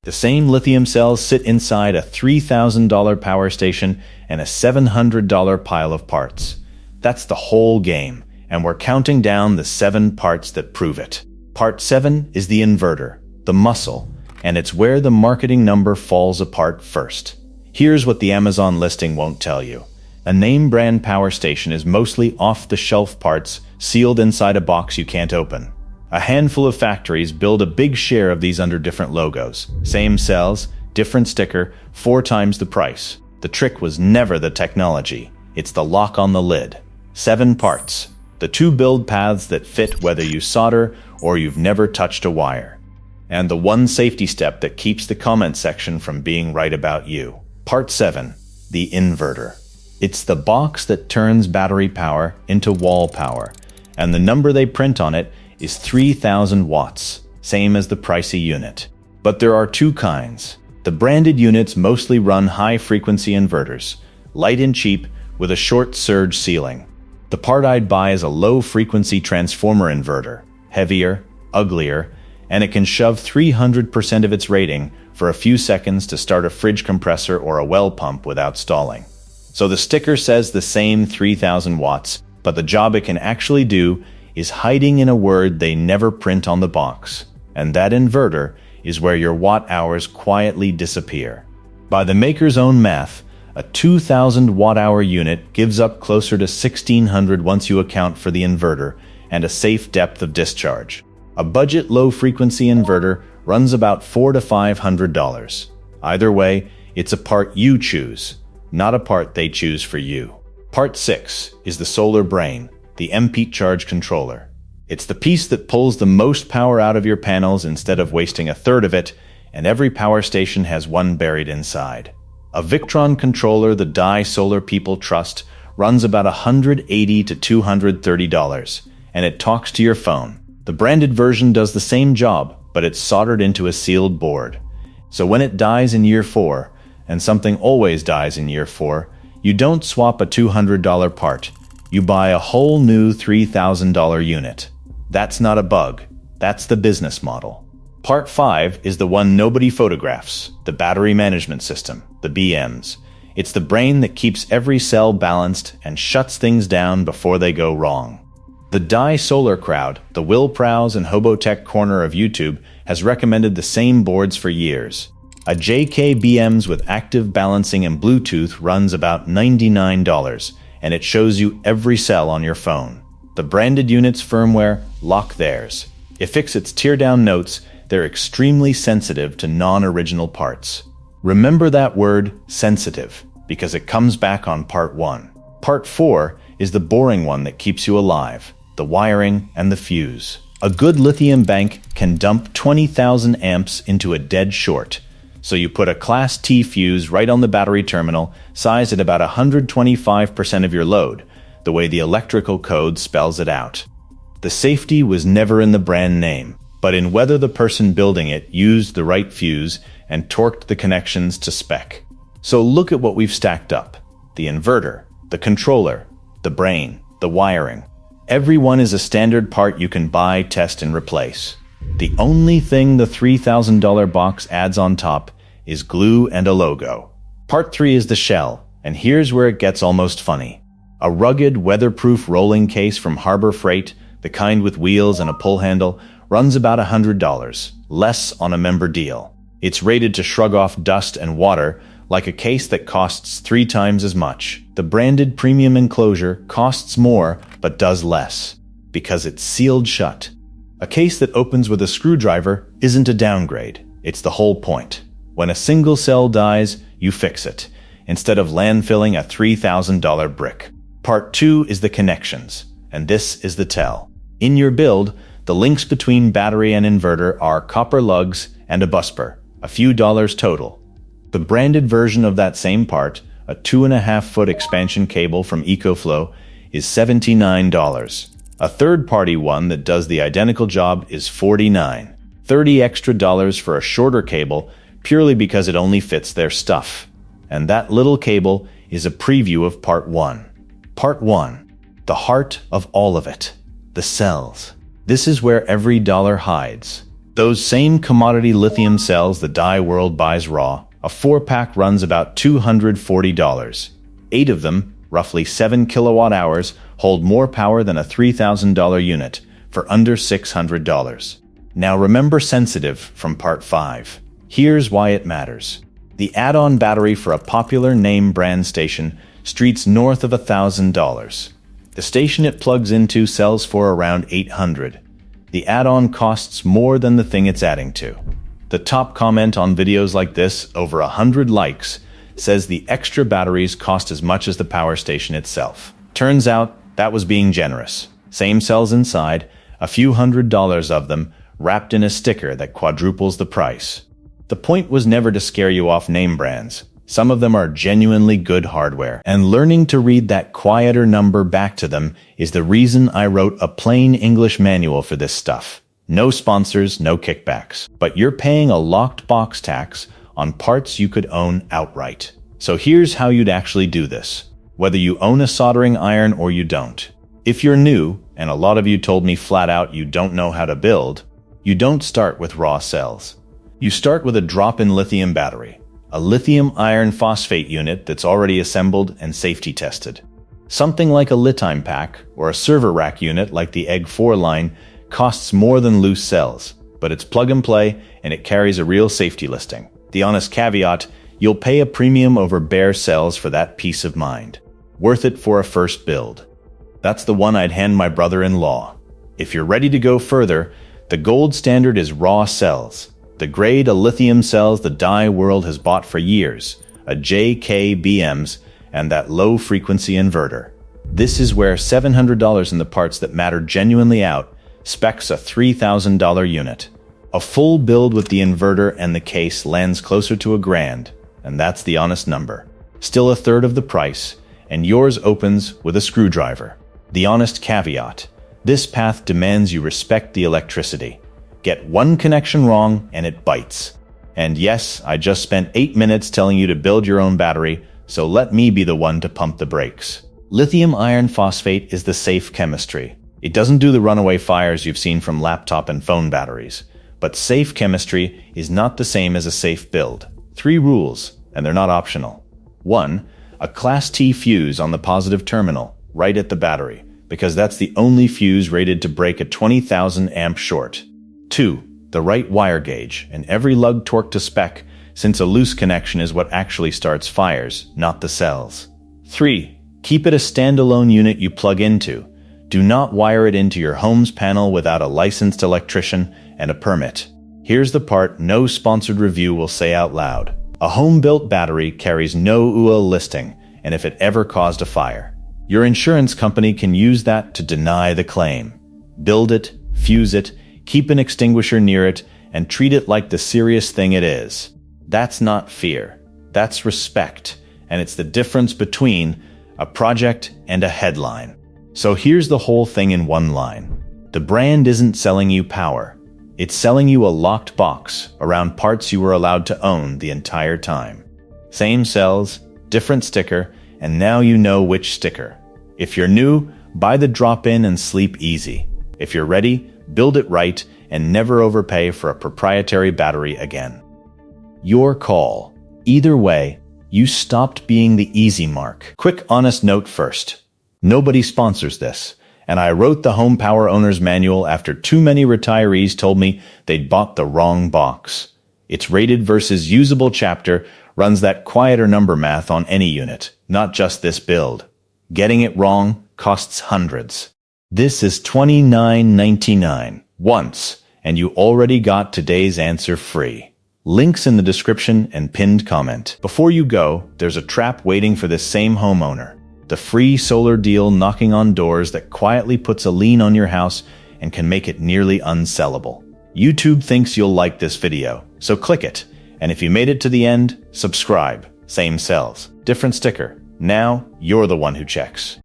The same lithium cells sit inside a $3,000 power station and a $700 pile of parts. That's the whole game, and we're counting down the 7 parts that prove it. Part 7 is the inverter, the muscle, and it's where the marketing number falls apart first. Here's what the Amazon listing won't tell you. A name brand power station is mostly off-the-shelf parts sealed inside a box you can't open. A handful of factories build a big share of these under different logos. Same cells, different sticker, 4 times the price. The trick was never the technology. It's the lock on the lid. 7 parts. The 2 build paths that fit whether you solder or you've never touched a wire. And the 1 safety step that keeps the comment section from being right about you. Part 7. The inverter. It's the box that turns battery power into wall power, and the number they print on it is 3,000 watts, same as the pricey unit. But there are 2 kinds. The branded units mostly run high-frequency inverters, light and cheap with a short surge ceiling. The part I'd buy is a low-frequency transformer inverter, heavier, uglier, and it can shove 300% of its rating for a few seconds to start a fridge compressor or a well pump without stalling. So the sticker says the same 3,000 watts, but the job it can actually do is hiding in a word they never print on the box. And that inverter is where your watt hours quietly disappear. By the maker's own math, a 2,000 watt-hour unit gives up closer to 1,600 once you account for the inverter and a safe depth of discharge. A budget low-frequency inverter runs about $400 to $500. Either way, it's a part you choose, not a part they choose for you. Part 6 is the solar brain, the MP charge controller. It's the piece that pulls the most power out of your panels instead of wasting a third of it, and every power station has one buried inside. A Victron controller the solar people trust runs about $180 to $230, and it talks to your phone. The branded version does the same job, but it's soldered into a sealed board. So when it dies in year 4, and something always dies in year 4, you don't swap a $200 part. You buy a whole new $3,000 unit. That's not a bug. That's the business model. Part 5 is the one nobody photographs, the battery management system, the BMs. It's the brain that keeps every cell balanced and shuts things down before they go wrong. The solar crowd, the Will Prowse and Hobotech corner of YouTube, has recommended the same boards for years. A JK BMs with active balancing and Bluetooth runs about $99, and it shows you every cell on your phone. The branded unit's firmware lock theirs. If its tear-down notes, they're extremely sensitive to non-original parts. Remember that word, sensitive, because it comes back on part 1. Part 4 is the boring one that keeps you alive, the wiring and the fuse. A good lithium bank can dump 20,000 amps into a dead short. So you put a Class T fuse right on the battery terminal, sized at about 125% of your load, the way the electrical code spells it out. The safety was never in the brand name, but in whether the person building it used the right fuse and torqued the connections to spec. So look at what we've stacked up. The inverter, the controller, the brain, the wiring. Every one is a standard part you can buy, test, and replace. The only thing the $3,000 box adds on top is glue and a logo. Part 3 is the shell, and here's where it gets almost funny. A rugged, weatherproof rolling case from Harbor Freight, the kind with wheels and a pull handle, runs about $100, less on a member deal. It's rated to shrug off dust and water, like a case that costs 3 times as much. The branded premium enclosure costs more, but does less, because it's sealed shut. A case that opens with a screwdriver isn't a downgrade. It's the whole point. When a single cell dies, you fix it, instead of landfilling a $3,000 brick. Part 2 is the connections, and this is the tell. In your build, the links between battery and inverter are copper lugs and a busbar, a few dollars total. The branded version of that same part, a 2.5-foot expansion cable from EcoFlow, is $79. A third-party one that does the identical job is $49. $30 extra for a shorter cable purely because it only fits their stuff. And that little cable is a preview of Part 1. Part 1. The heart of all of it. The cells. This is where every dollar hides. Those same commodity lithium cells the dye world buys raw, a 4-pack runs about $240. 8 of them, roughly 7 kilowatt hours, hold more power than a $3,000 unit for under $600. Now remember sensitive from part 5. Here's why it matters. The add-on battery for a popular name brand station streets north of $1,000. The station it plugs into sells for around $800. The add-on costs more than the thing it's adding to. The top comment on videos like this, over 100 likes, says the extra batteries cost as much as the power station itself. Turns out that was being generous. Same cells inside, a few $100s of them, wrapped in a sticker that quadruples the price. The point was never to scare you off name brands. Some of them are genuinely good hardware, and learning to read that quieter number back to them is the reason I wrote a plain English manual for this stuff. No sponsors, no kickbacks. But you're paying a locked box tax on parts you could own outright. So here's how you'd actually do this, whether you own a soldering iron or you don't. If you're new, and a lot of you told me flat out you don't know how to build, you don't start with raw cells. You start with a drop-in lithium battery, a lithium iron phosphate unit that's already assembled and safety tested. Something like a lithium pack or a server rack unit like the Egg 4 line costs more than loose cells, but it's plug and play and it carries a real safety listing. The honest caveat, you'll pay a premium over bare cells for that peace of mind. Worth it for a first build. That's the one I'd hand my brother-in-law. If you're ready to go further, the gold standard is raw cells. The grade of lithium cells the dye world has bought for years, a JKBMs, and that low-frequency inverter. This is where $700 in the parts that matter genuinely out, specs a $3,000 unit. A full build with the inverter and the case lands closer to $1,000, and that's the honest number. Still a third of the price, and yours opens with a screwdriver. The honest caveat, this path demands you respect the electricity. Get one connection wrong and it bites. And yes, I just spent 8 minutes telling you to build your own battery, so let me be the one to pump the brakes. Lithium iron phosphate is the safe chemistry. It doesn't do the runaway fires you've seen from laptop and phone batteries. But safe chemistry is not the same as a safe build. 3 rules, and they're not optional. 1. A Class T fuse on the positive terminal, right at the battery, because that's the only fuse rated to break a 20,000 amp short. 2. The right wire gauge, and every lug torqued to spec, since a loose connection is what actually starts fires, not the cells. 3. Keep it a standalone unit you plug into. Do not wire it into your home's panel without a licensed electrician and a permit. Here's the part no sponsored review will say out loud. A home-built battery carries no UL listing, and if it ever caused a fire, your insurance company can use that to deny the claim. Build it, fuse it, keep an extinguisher near it, and treat it like the serious thing it is. That's not fear. That's respect, and it's the difference between a project and a headline. So here's the whole thing in one line. The brand isn't selling you power. It's selling you a locked box around parts you were allowed to own the entire time. Same cells, different sticker, and now you know which sticker. If you're new, buy the drop-in and sleep easy. If you're ready, build it right and never overpay for a proprietary battery again. Your call. Either way, you stopped being the easy mark. Quick honest note first. Nobody sponsors this, and I wrote the Home Power Owner's Manual after too many retirees told me they'd bought the wrong box. Its rated versus usable chapter runs that quieter number math on any unit, not just this build. Getting it wrong costs hundreds. This is $29.99 once, and you already got today's answer free. Links in the description and pinned comment. Before you go, there's a trap waiting for this same homeowner. The free solar deal knocking on doors that quietly puts a lien on your house and can make it nearly unsellable. YouTube thinks you'll like this video, so click it. And if you made it to the end, subscribe. Same cells, different sticker. Now, you're the one who checks.